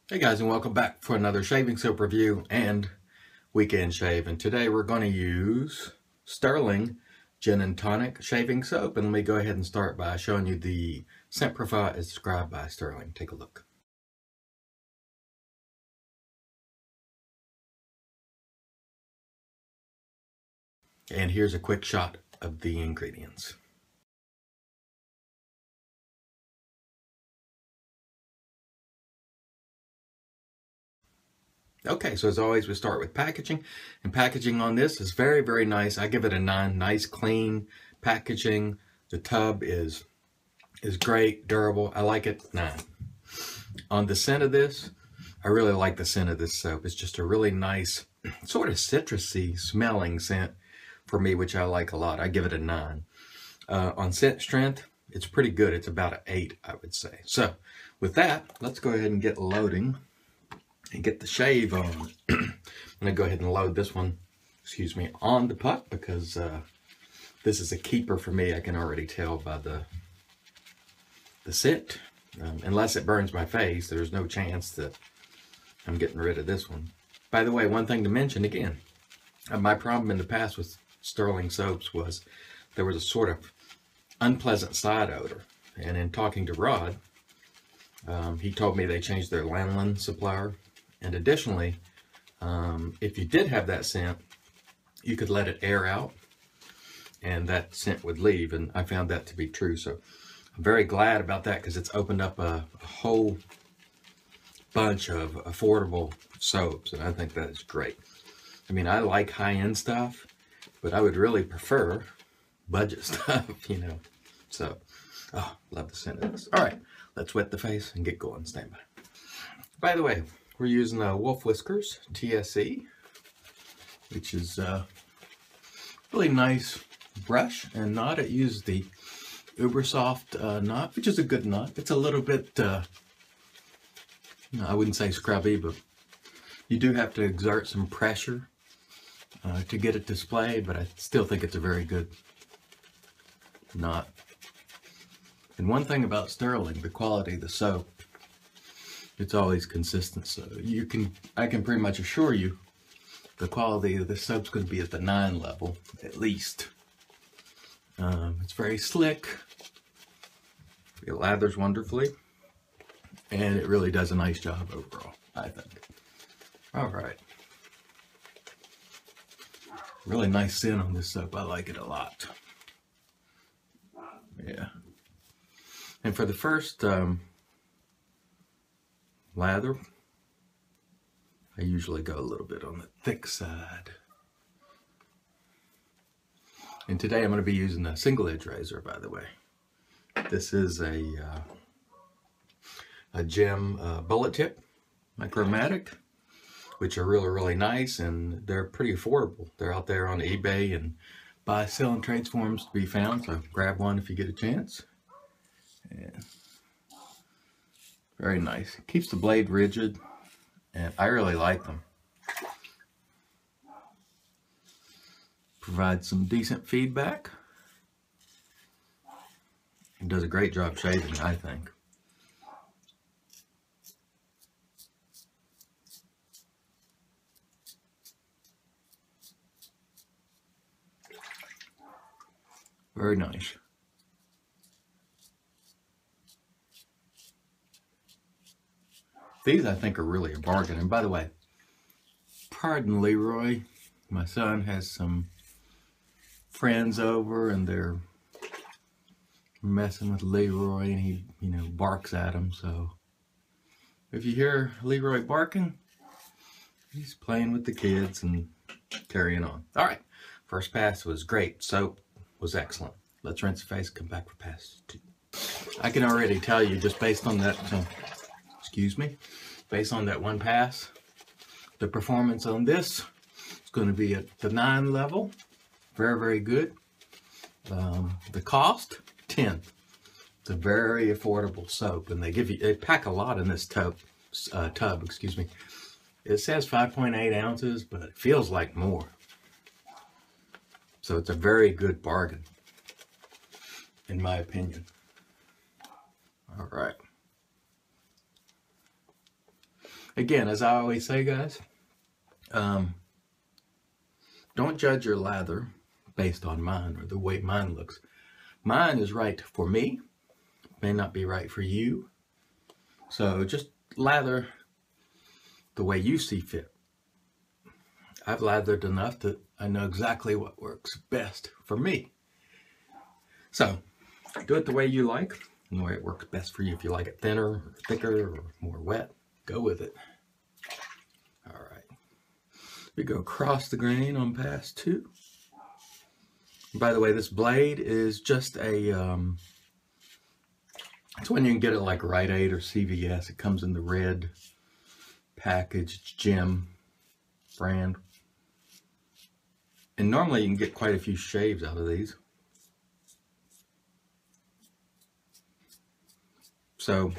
Hey guys, and welcome back for another shaving soap review and weekend shave. And today we're going to use Stirling Gin and Tonic shaving soap. And let me go ahead and start by showing you the scent profile as described by Stirling. Take a look. And here's a quick shot of the ingredients. Okay, so as always, we start with packaging, and packaging on this is very, very nice. I give it a 9. Nice, clean packaging. The tub is great, durable. I like it. 9. On the scent of this, I really like the scent of this soap. It's just a really nice, sort of citrusy smelling scent for me, which I like a lot. I give it a 9. On scent strength, it's pretty good. It's about an 8, I would say. So with that, let's go ahead and get loading and get the shave on. I'm gonna go ahead and load this one, on the puck, because this is a keeper for me. I can already tell by the scent. Unless it burns my face, there's no chance that I'm getting rid of this one. By the way, one thing to mention again, my problem in the past with Stirling soaps was there was a sort of unpleasant side odor. And in talking to Rod, he told me they changed their lanolin supplier. And additionally, if you did have that scent, you could let it air out and that scent would leave. And I found that to be true. So I'm very glad about that, because it's opened up a whole bunch of affordable soaps. And I think that is great. I mean, I like high-end stuff, but I would really prefer budget stuff, you know. So, love the scent of this. All right, let's wet the face and get going. Stand by. By the way, we're using the Wolf Whiskers TSE, which is a really nice brush and knot. It uses the Uber Soft knot, which is a good knot. It's a little bit, I wouldn't say scrubby, but you do have to exert some pressure to get it displayed, but I still think it's a very good knot. And one thing about Stirling, the quality of the soap, it's always consistent. So I can pretty much assure you the quality of this soap's going to be at the 9 level, at least. It's very slick. It lathers wonderfully. And it really does a nice job overall, I think. All right. Really nice scent on this soap. I like it a lot. Yeah. And for the first lather, I usually go a little bit on the thick side. And today I'm going to be using a single edge razor, by the way. This is a gem bullet tip micromatic, which are really, really nice, and they're pretty affordable. They're out there on eBay and buy, sell, and trades forums to be found, so grab one if you get a chance. And very nice. Keeps the blade rigid, and I really like them. Provides some decent feedback. It does a great job shaving, I think. Very nice. These I think are really a bargain. And by the way, pardon Leroy, my son has some friends over and they're messing with Leroy, and he, barks at him. So if you hear Leroy barking, he's playing with the kids and carrying on. All right, first pass was great. Soap was excellent. Let's rinse the face, come back for pass 2. I can already tell you, just based on that, based on that one pass, the performance on this is going to be at the 9 level. Very, very good. The cost, 10. It's a very affordable soap, and they pack a lot in this tub. It says 5.8 ounces, but it feels like more. So it's a very good bargain, in my opinion. All right. Again, as I always say, guys, don't judge your lather based on mine or the way mine looks. Mine is right for me, may not be right for you. So just lather the way you see fit. I've lathered enough that I know exactly what works best for me. So do it the way you like and the way it works best for you. If you like it thinner or thicker or more wet, go with it. All right. We go across the grain on pass 2. By the way, this blade is just a, it's when you can get it like Rite Aid or CVS. It comes in the red package, gem brand. And normally you can get quite a few shaves out of these. So,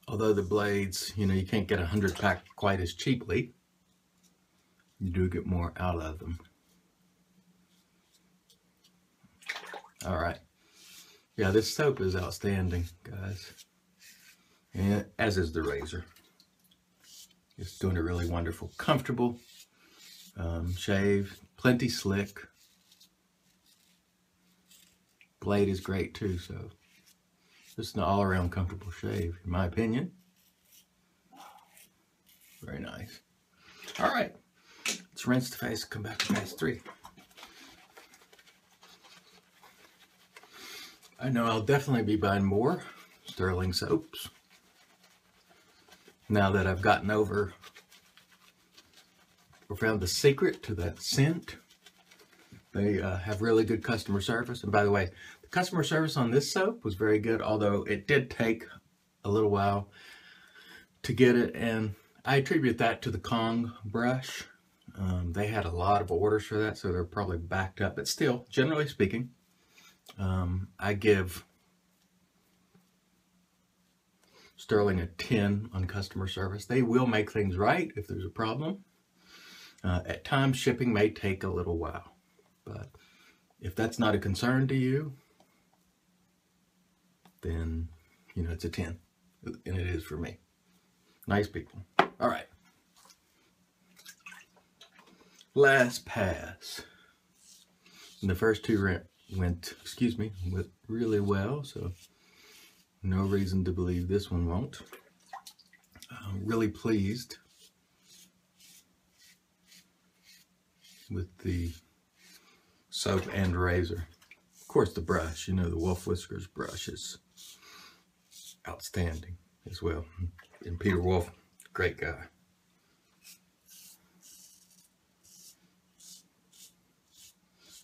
although the blades, you know, you can't get a 100-pack quite as cheaply, you do get more out of them. All right. Yeah, this soap is outstanding, guys. And as is the razor. It's doing a really wonderful, comfortable shave, plenty slick. Blade is great too, so this is an all-around comfortable shave, in my opinion. Very nice. All right, let's rinse the face and come back to pass 3. I know I'll definitely be buying more Stirling soaps now that I've gotten over or found the secret to that scent. They have really good customer service. And by the way, the customer service on this soap was very good, although it did take a little while to get it. And I attribute that to the Kong brush. They had a lot of orders for that, so they're probably backed up. But still, generally speaking, I give Stirling a 10 on customer service. They will make things right if there's a problem. At times, shipping may take a little while, but if that's not a concern to you, then, you know, it's a 10, and it is for me. Nice people. All right. Last pass. And the first 2 went really well, so no reason to believe this one won't. I'm really pleased with the soap and razor. Of course, the brush, you know, the Wolf Whiskers brush is outstanding as well. And Peter Wolf, great guy.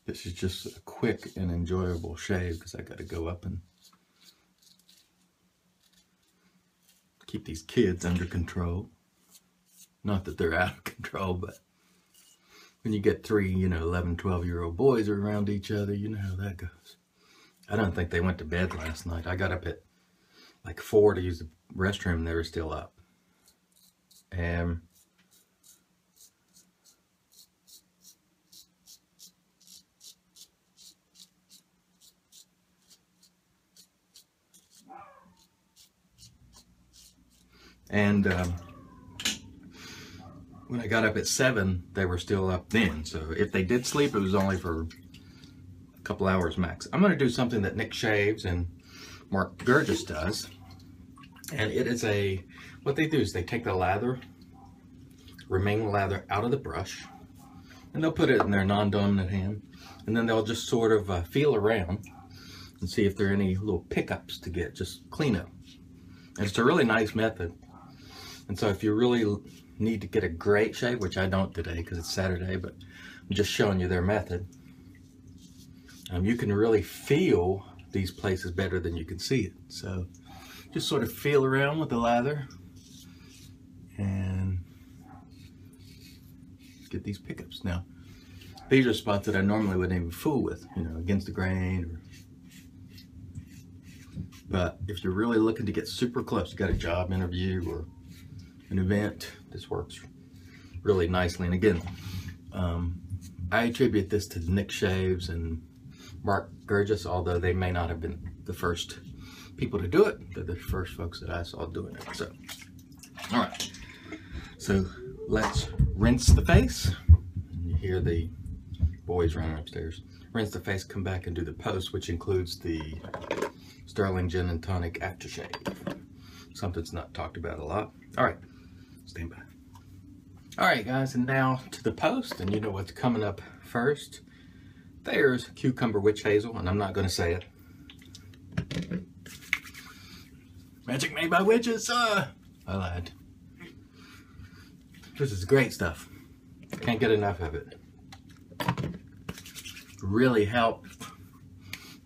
This is just a quick and enjoyable shave because I got to go up and keep these kids under control. Not that they're out of control, but when you get 3, you know, 11, 12-year-old boys around each other, you know how that goes. I don't think they went to bed last night. I got up at like 4 to use the restroom and they were still up. And when I got up at 7, they were still up then. So if they did sleep, it was only for a couple hours max. I'm going to do something that Nick Shaves and Mark Burgess does. And it is what they do is they take the lather, remaining lather out of the brush, and they'll put it in their non-dominant hand. And then they'll just sort of feel around and see if there are any little pickups to get, just clean up. And it's a really nice method. And so if you really need to get a great shave, which I don't today because it's Saturday, but I'm just showing you their method, you can really feel these places better than you can see it. So just sort of feel around with the lather and get these pickups. Now, these are spots that I normally wouldn't even fool with, you know, against the grain. But if you're really looking to get super close, you got a job interview or an event, this works really nicely. And again, I attribute this to Nick Shaves and Mark Burgess, although they may not have been the first people to do it. They're the first folks that I saw doing it. So All right, so let's rinse the face. You hear the boys running upstairs. Rinse the face, come back and do the post, which includes the Stirling Gin and Tonic aftershave. Something's not talked about a lot. All right, stand by. All right, guys, and now to the post, and you know what's coming up first. There's cucumber witch hazel, and I'm not going to say it. Magic made by witches. I lied. This is great stuff. Can't get enough of it. Really help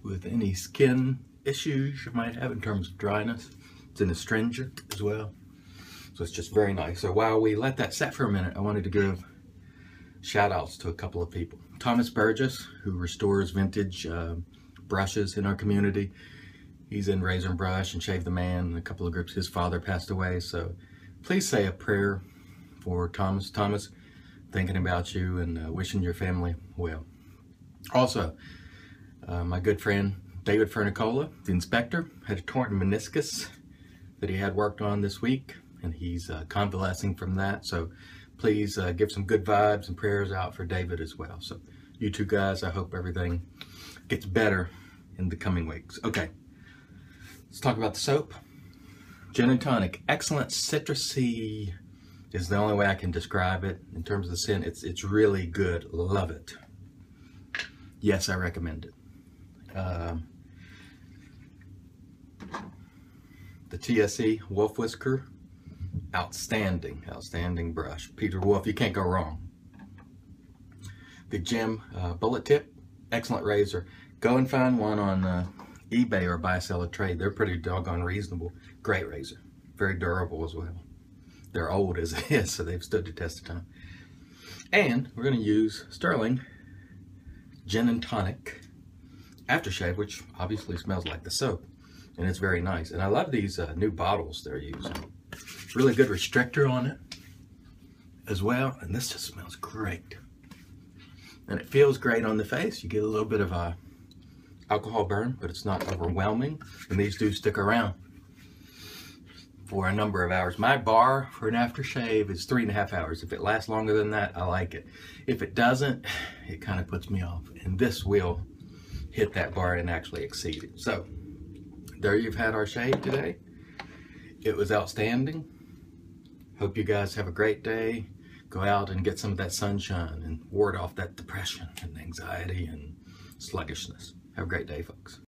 with any skin issues you might have in terms of dryness. It's an astringent as well. So it's just very nice. So while we let that set for a minute, I wanted to give shout outs to a couple of people. Thomas Burgess, who restores vintage brushes in our community. He's in Razor and Brush and Shave the Man and a couple of groups. His father passed away. So please say a prayer for Thomas. Thomas, thinking about you and wishing your family well. Also, my good friend David Fernicola, the inspector, had a torn meniscus that he had worked on this week, and he's convalescing from that. So please give some good vibes and prayers out for David as well. So you two guys, I hope everything gets better in the coming weeks. Okay, let's talk about the soap. Gin and Tonic, excellent citrusy is the only way I can describe it. In terms of the scent, it's really good. Love it. Yes, I recommend it. The TSE Wolf Whisker, outstanding brush. Peter Wolf, you can't go wrong. The Gem Bullet Tip, excellent razor. Go and find one on eBay or buy, sell, or trade. They're pretty doggone reasonable. Great razor, very durable as well. They're old as it is, so they've stood the test of time. And we're going to use Stirling Gin and Tonic aftershave, which obviously smells like the soap, and it's very nice. And I love these new bottles they're using. Really good restrictor on it as well, and this just smells great. And it feels great on the face. You get a little bit of a alcohol burn, but it's not overwhelming. And these do stick around for a number of hours. My bar for an aftershave is 3.5 hours. If it lasts longer than that, I like it. If it doesn't, it kind of puts me off. And this will hit that bar and actually exceed it. So there you've had our shave today. It was outstanding. Hope you guys have a great day. Go out and get some of that sunshine and ward off that depression and anxiety and sluggishness. Have a great day, folks.